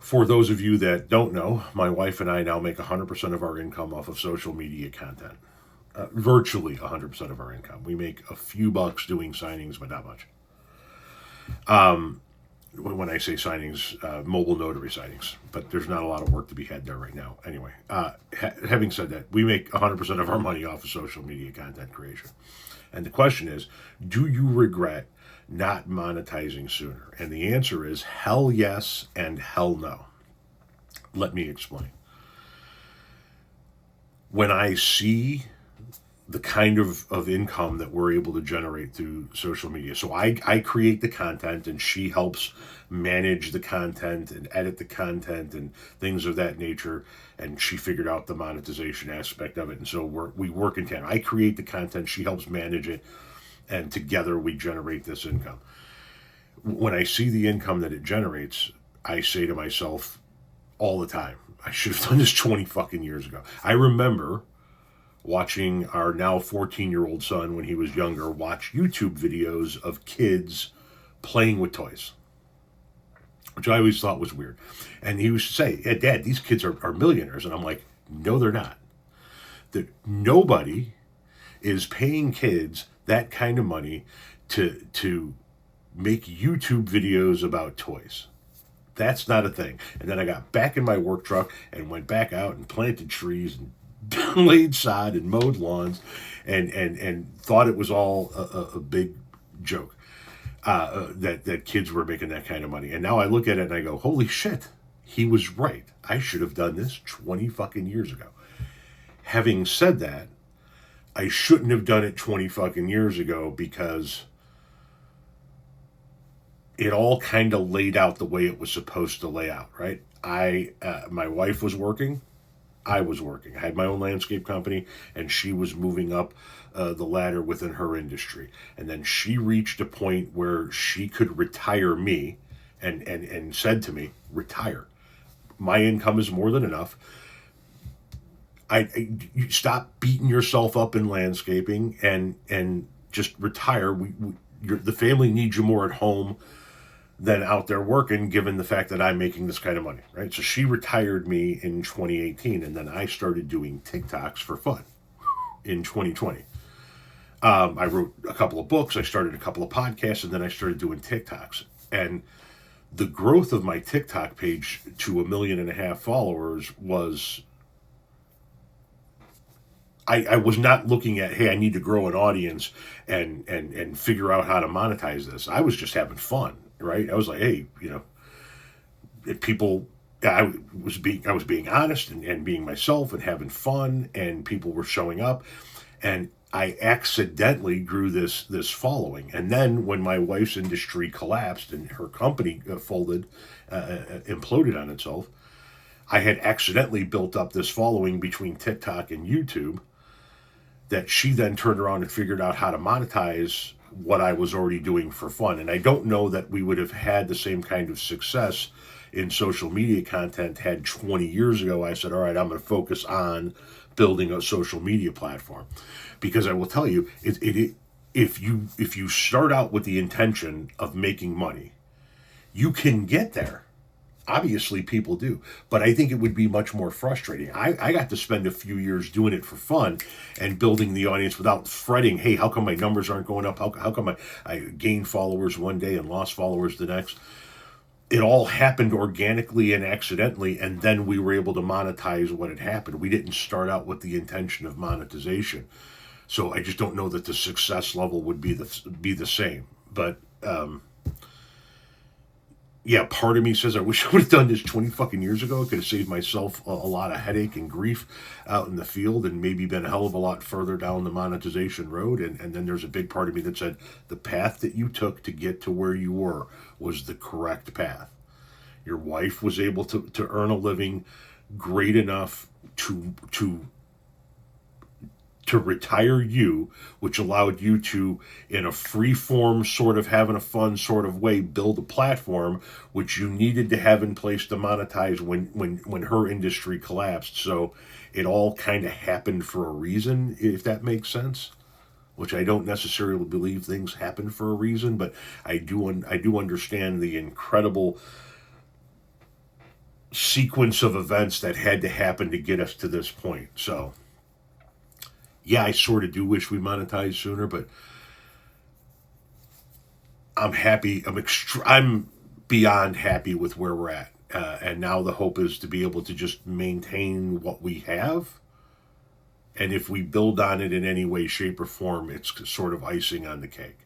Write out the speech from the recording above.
For those of you that don't know, my wife and I now make 100% of our income off of social media content. Virtually 100% of our income. We make a few bucks doing signings, but not much. When I say signings, mobile notary signings, but there's not a lot of work to be had there right now. Anyway, having said that, we make 100% of our money off of social media content creation. And the question is, do you regret not monetizing sooner? And the answer is hell yes and hell no. Let me explain. When I see the kind of income that we're able to generate through social media. So I create the content and she helps manage the content and edit the content and things of that nature. And she figured out the monetization aspect of it. And so we work in tandem. I create the content, she helps manage it, and together we generate this income. When I see the income that it generates, I say to myself all the time, I should have done this 20 fucking years ago. I remember watching our now 14-year-old son when he was younger watch YouTube videos of kids playing with toys, which I always thought was weird. And he used to say, hey, Dad, these kids are millionaires. And I'm like, no, they're not. That nobody is paying kids that kind of money to make YouTube videos about toys. That's not a thing. And then I got back in my work truck and went back out and planted trees and laid sod and mowed lawns and thought it was all a big joke that kids were making that kind of money. And now I look at it and I go, holy shit, he was right. I should have done this 20 fucking years ago. Having said that, I shouldn't have done it 20 fucking years ago because it all kind of laid out the way it was supposed to lay out, right? My wife was working. I was working. I had my own landscape company, and she was moving up the ladder within her industry. And then she reached a point where she could retire me and said to me, retire. My income is more than enough. You stop beating yourself up in landscaping and just retire. The family needs you more at home than out there working, given the fact that I'm making this kind of money, right? So she retired me in 2018, and then I started doing TikToks for fun in 2020. I wrote a couple of books, I started a couple of podcasts, and then I started doing TikToks. And the growth of my TikTok page to 1.5 million followers was... I was not looking at, hey, I need to grow an audience and figure out how to monetize this. I was just having fun, right? I was like, hey, people, I was being honest and being myself and having fun, and people were showing up, and I accidentally grew this following. And then when my wife's industry collapsed and her company folded, imploded on itself, I had accidentally built up this following between TikTok and YouTube that she then turned around and figured out how to monetize what I was already doing for fun. And I don't know that we would have had the same kind of success in social media content had 20 years ago I said, all right, I'm going to focus on building a social media platform. Because I will tell you, if you start out with the intention of making money, you can get there. Obviously, people do. But I think it would be much more frustrating. I got to spend a few years doing it for fun and building the audience without fretting, hey, how come my numbers aren't going up? How come I gained followers one day and lost followers the next? It all happened organically and accidentally, and then we were able to monetize what had happened. We didn't start out with the intention of monetization. So I just don't know that the success level would be the same. But... yeah, part of me says I wish I would have done this 20 fucking years ago. I could have saved myself a lot of headache and grief out in the field and maybe been a hell of a lot further down the monetization road. And then there's a big part of me that said the path that you took to get to where you were was the correct path. Your wife was able to earn a living great enough to retire you, which allowed you to, in a free form, sort of having a fun sort of way, build a platform which you needed to have in place to monetize when her industry collapsed. So it all kind of happened for a reason, if that makes sense. Which I don't necessarily believe things happen for a reason, but I do understand the incredible sequence of events that had to happen to get us to this point. So, yeah, I sort of do wish we monetized sooner, but I'm happy. I'm beyond happy with where we're at. And now the hope is to be able to just maintain what we have. And if we build on it in any way, shape, or form, it's sort of icing on the cake.